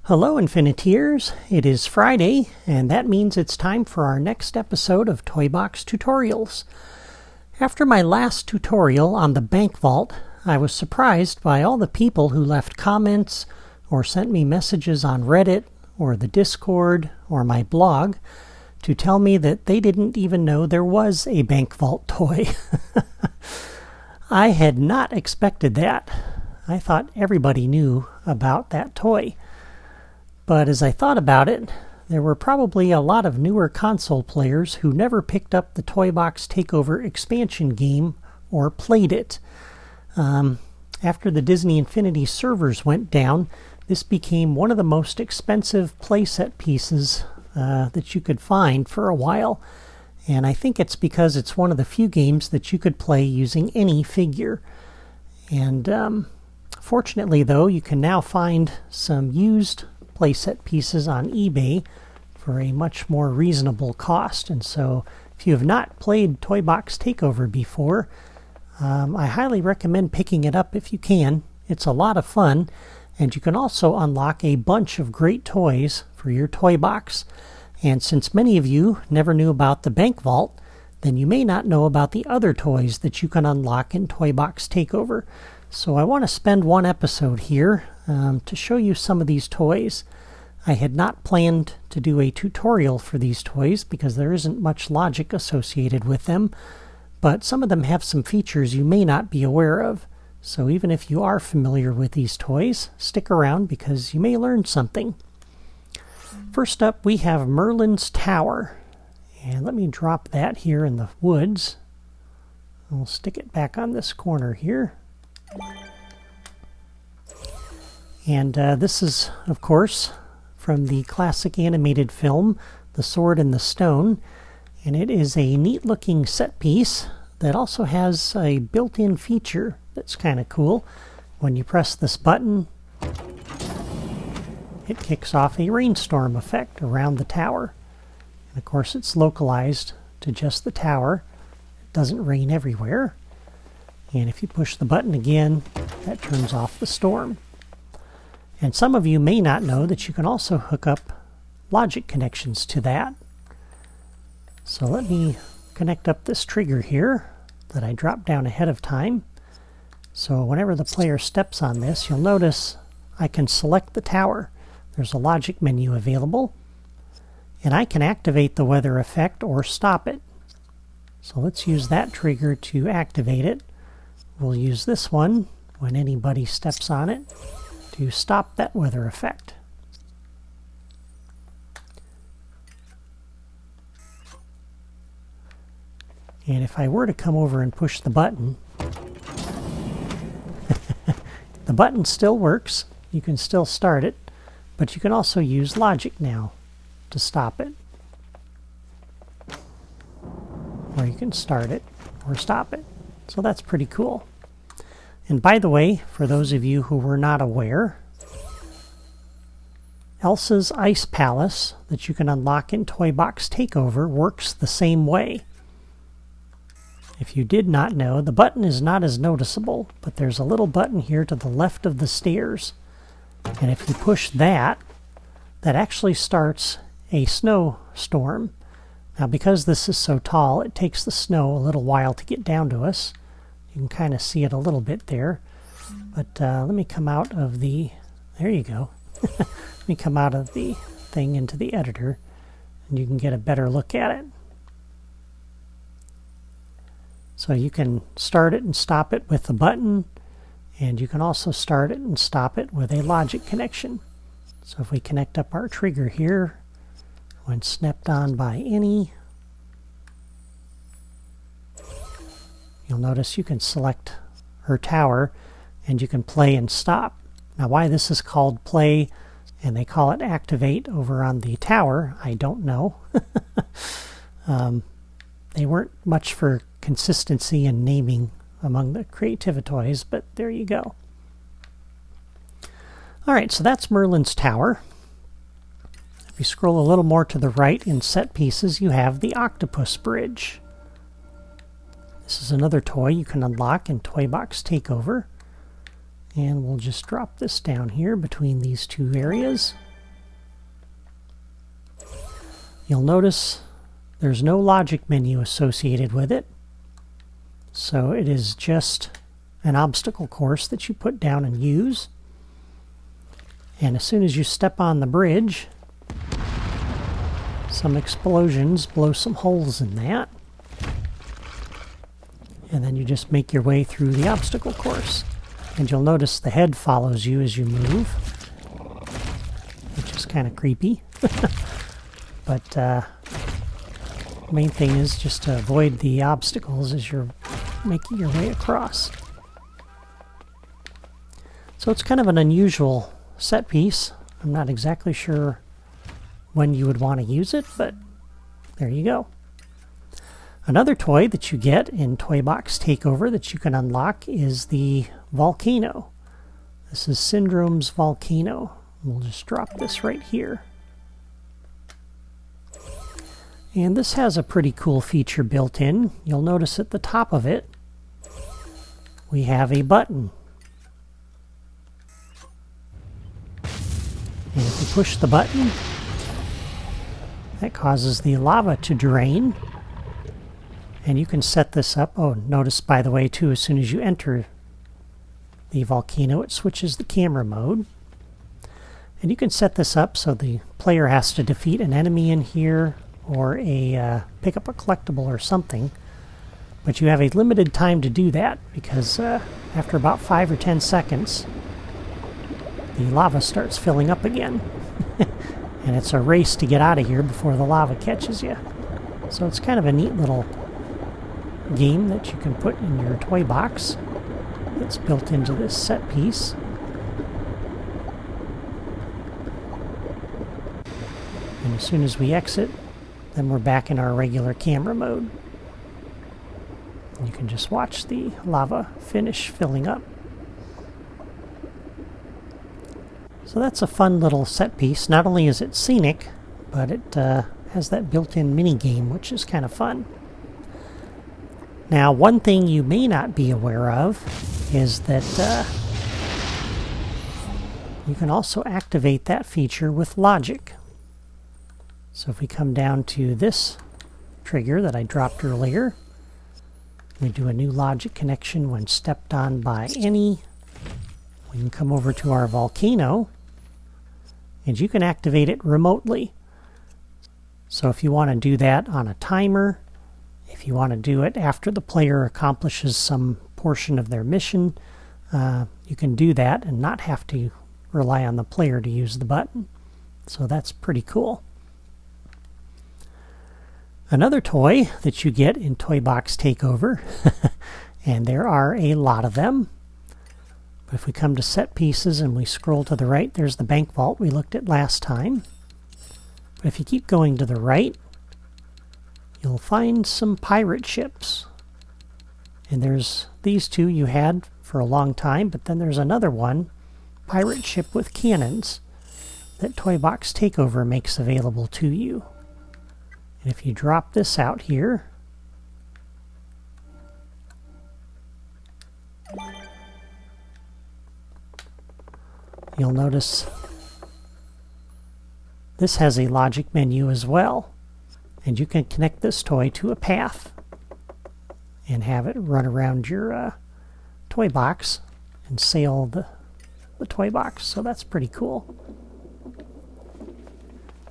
Hello, Infiniteers! It is Friday, and that means it's time for our next episode of Toy Box Tutorials. After my last tutorial on the bank vault, I was surprised by all the people who left comments or sent me messages on Reddit or the Discord or my blog to tell me that they didn't even know there was a bank vault toy. I had not expected that. I thought everybody knew about that toy. But as I thought about it, there were probably a lot of newer console players who never picked up the Toy Box Takeover expansion game or played it. After the Disney Infinity servers went down, this became one of the most expensive playset pieces that you could find for a while. And I think it's because it's one of the few games that you could play using any figure. And fortunately, though, you can now find some used playset pieces on eBay for a much more reasonable cost. And so if you have not played Toy Box Takeover before, I highly recommend picking it up if you can. It's a lot of fun, and you can also unlock a bunch of great toys for your toy box. And since many of you never knew about the bank vault, then you may not know about the other toys that you can unlock in Toy Box Takeover. So I want to spend one episode here to show you some of these toys. I had not planned to do a tutorial for these toys because there isn't much logic associated with them, but some of them have some features you may not be aware of. So even if you are familiar with these toys, stick around because you may learn something. First up, we have Merlin's Tower. And let me drop that here in the woods. We'll stick it back on this corner here. And this is, of course, from the classic animated film, The Sword and the Stone. And it is a neat-looking set piece that also has a built-in feature that's kind of cool. When you press this button, it kicks off a rainstorm effect around the tower. And of course, it's localized to just the tower. It doesn't rain everywhere. And if you push the button again, that turns off the storm. And some of you may not know that you can also hook up logic connections to that. So let me connect up this trigger here that I dropped down ahead of time. So whenever the player steps on this, you'll notice I can select the tower. There's a logic menu available. And I can activate the weather effect or stop it. So let's use that trigger to activate it. We'll use this one when anybody steps on it to stop that weather effect. And if I were to come over and push the button, the button still works. You can still start it, but you can also use logic now to stop it. Or you can start it or stop it. So that's pretty cool. And by the way, for those of you who were not aware, Elsa's Ice Palace that you can unlock in Toy Box Takeover works the same way. If you did not know, the button is not as noticeable, but there's a little button here to the left of the stairs. And if you push that, that actually starts a snowstorm. Now because this is so tall, it takes the snow a little while to get down to us. You can kind of see it a little bit there. But let me come out of the... There you go. Let me come out of the thing into the editor, and you can get a better look at it. So you can start it and stop it with the button, and you can also start it and stop it with a logic connection. So if we connect up our trigger here, when snapped on by any, you'll notice you can select her tower and you can play and stop. Now why this is called play and they call it activate over on the tower, I don't know. They weren't much for consistency and naming among the Creativitoys, but there you go. Alright, so that's Merlin's Tower. If you scroll a little more to the right in set pieces, you have the Octopus Bridge. This is another toy you can unlock in Toy Box Takeover. And we'll just drop this down here between these two areas. You'll notice there's no logic menu associated with it. So it is just an obstacle course that you put down and use. And as soon as you step on the bridge, some explosions blow some holes in that. And then you just make your way through the obstacle course. And you'll notice the head follows you as you move, which is kind of creepy. But main thing is just to avoid the obstacles as you're making your way across. So it's kind of an unusual set piece. I'm not exactly sure when you would want to use it, but there you go. Another toy that you get in Toy Box Takeover that you can unlock is the volcano. This is Syndrome's volcano. We'll just drop this right here. And this has a pretty cool feature built in. You'll notice at the top of it, we have a button. And if you push the button, that causes the lava to drain. And you can set this up. Oh, notice, by the way, too, as soon as you enter the volcano, it switches the camera mode. And you can set this up so the player has to defeat an enemy in here or pick up a collectible or something. But you have a limited time to do that because after about 5 or 10 seconds, the lava starts filling up again. And it's a race to get out of here before the lava catches you. So it's kind of a neat little game that you can put in your toy box. It's built into this set piece. And as soon as we exit, then we're back in our regular camera mode. You can just watch the lava finish filling up. So that's a fun little set piece. Not only is it scenic, but it has that built-in mini game, which is kind of fun. Now, one thing you may not be aware of is that you can also activate that feature with logic. So if we come down to this trigger that I dropped earlier, we do a new logic connection when stepped on by any. We can come over to our volcano, and you can activate it remotely. So if you want to do that on a timer, if you want to do it after the player accomplishes some portion of their mission, you can do that and not have to rely on the player to use the button. So that's pretty cool. Another toy that you get in Toy Box Takeover, and there are a lot of them. But if we come to set pieces and we scroll to the right, there's the bank vault we looked at last time. But if you keep going to the right, you'll find some pirate ships. And there's these two you had for a long time, but then there's another one, pirate ship with cannons, that Toy Box Takeover makes available to you. And if you drop this out here, you'll notice this has a logic menu as well. And you can connect this toy to a path and have it run around your toy box and sail the toy box. So that's pretty cool.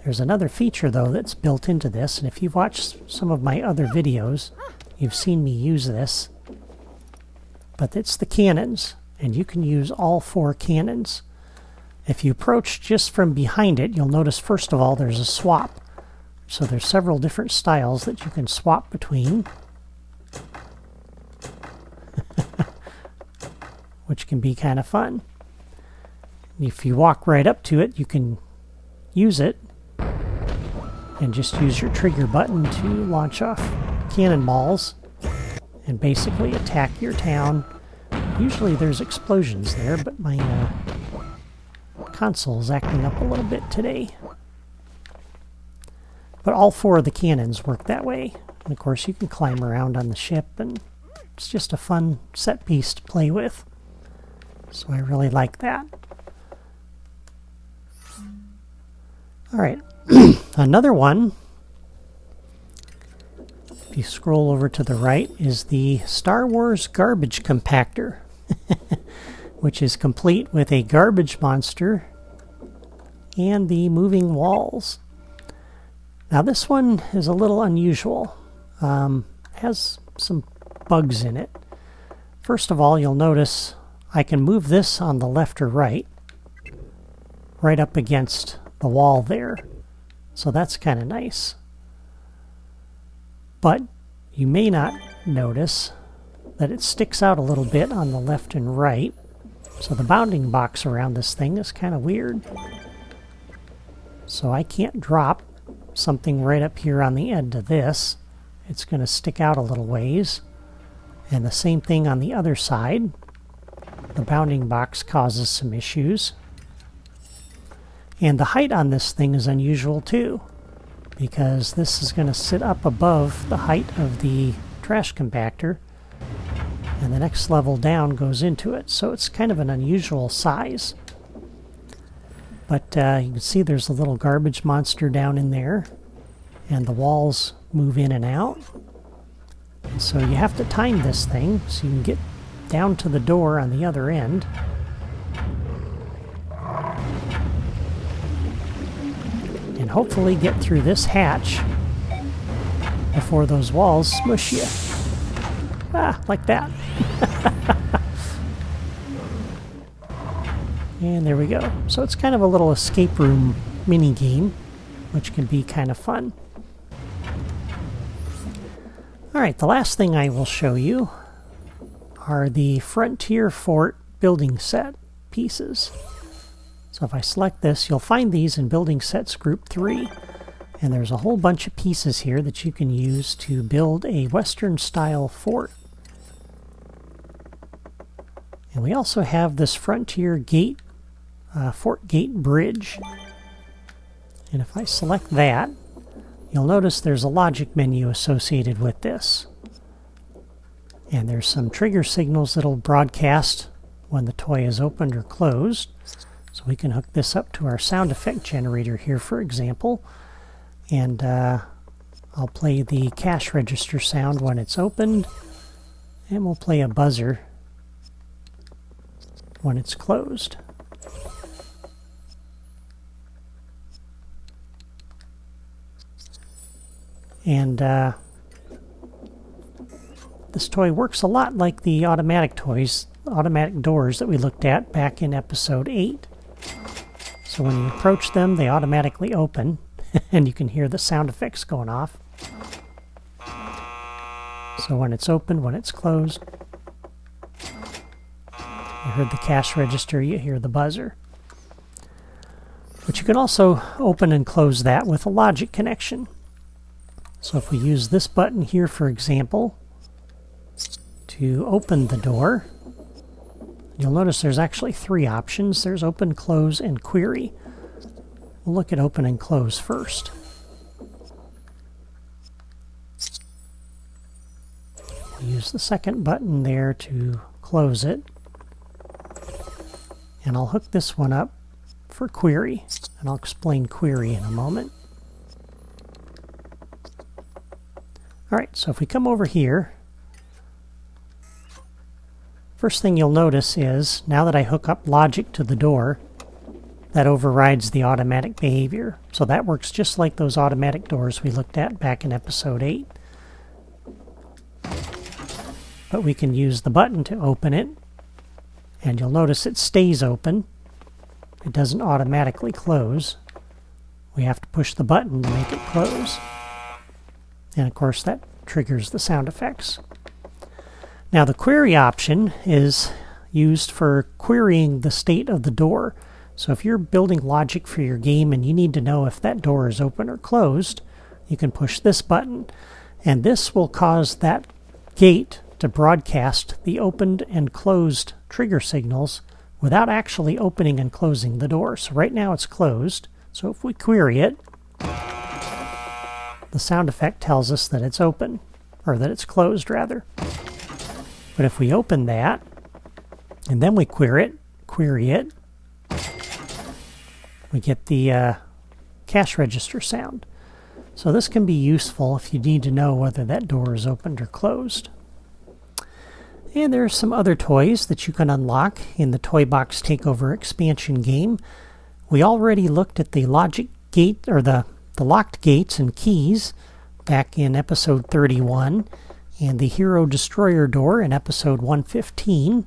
There's another feature, though, that's built into this. And if you've watched some of my other videos, you've seen me use this. But it's the cannons. And you can use all 4 cannons. If you approach just from behind it, you'll notice, first of all, there's a swap. So there's several different styles that you can swap between, which can be kind of fun. If you walk right up to it, you can use it and just use your trigger button to launch off cannonballs and basically attack your town. Usually there's explosions there, but my console is acting up a little bit today. But all 4 of the cannons work that way. And of course you can climb around on the ship, and it's just a fun set piece to play with. So I really like that. Alright, another one if you scroll over to the right, is the Star Wars garbage compactor, which is complete with a garbage monster and the moving walls. Now this one is a little unusual. Has some bugs in it. First of all, you'll notice I can move this on the left or right up against the wall there. So that's kind of nice. But you may not notice that it sticks out a little bit on the left and right. So the bounding box around this thing is kind of weird. So I can't drop something right up here on the end of this. It's going to stick out a little ways. And the same thing on the other side. The bounding box causes some issues. And the height on this thing is unusual too, because this is going to sit up above the height of the trash compactor, and the next level down goes into it. So it's kind of an unusual size. But you can see there's a little garbage monster down in there, and the walls move in and out. So you have to time this thing so you can get down to the door on the other end. And hopefully get through this hatch before those walls smush you. Ah, like that. And there we go. So it's kind of a little escape room mini game, which can be kind of fun. Alright, the last thing I will show you are the Frontier Fort building set pieces. So if I select this, you'll find these in Building Sets Group 3. And there's a whole bunch of pieces here that you can use to build a Western-style fort. And we also have this Frontier Gate, Fort Gate Bridge. And if I select that, you'll notice there's a logic menu associated with this. And there's some trigger signals that'll broadcast when the toy is opened or closed. So we can hook this up to our sound effect generator here, for example. And I'll play the cash register sound when it's opened. And we'll play a buzzer when it's closed. And this toy works a lot like the automatic toys, automatic doors that we looked at back in episode 8. So when you approach them, they automatically open, and you can hear the sound effects going off. So when it's open, when it's closed, you heard the cash register, you hear the buzzer. But you can also open and close that with a logic connection. So if we use this button here, for example, to open the door, you'll notice there's actually 3 options. There's open, close, and query. We'll look at open and close first. We'll use the second button there to close it. And I'll hook this one up for query. And I'll explain query in a moment. Alright, so if we come over here, first thing you'll notice is, now that I hook up logic to the door, that overrides the automatic behavior. So that works just like those automatic doors we looked at back in episode 8. But we can use the button to open it, and you'll notice it stays open. It doesn't automatically close. We have to push the button to make it close. And of course that triggers the sound effects. Now the query option is used for querying the state of the door. So if you're building logic for your game and you need to know if that door is open or closed, you can push this button. And this will cause that gate to broadcast the opened and closed trigger signals without actually opening and closing the door. So right now it's closed. So if we query it, the sound effect tells us that it's open, or that it's closed rather. But if we open that, and then we query it, we get the cash register sound. So this can be useful if you need to know whether that door is opened or closed. And there are some other toys that you can unlock in the Toy Box Takeover expansion game. We already looked at the logic gate, or the locked gates and keys back in episode 31, and the Hero Destroyer door in episode 115,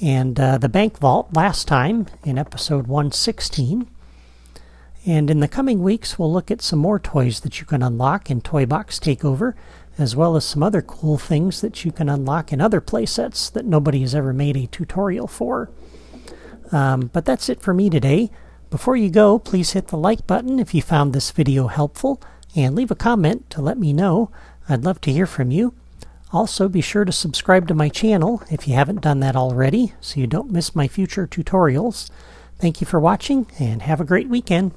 and the bank vault last time in episode 116. And in the coming weeks, we'll look at some more toys that you can unlock in Toy Box Takeover, as well as some other cool things that you can unlock in other playsets that nobody has ever made a tutorial for. But that's it for me today. Before you go, please hit the like button if you found this video helpful, and leave a comment to let me know. I'd love to hear from you. Also, be sure to subscribe to my channel if you haven't done that already, so you don't miss my future tutorials. Thank you for watching, and have a great weekend.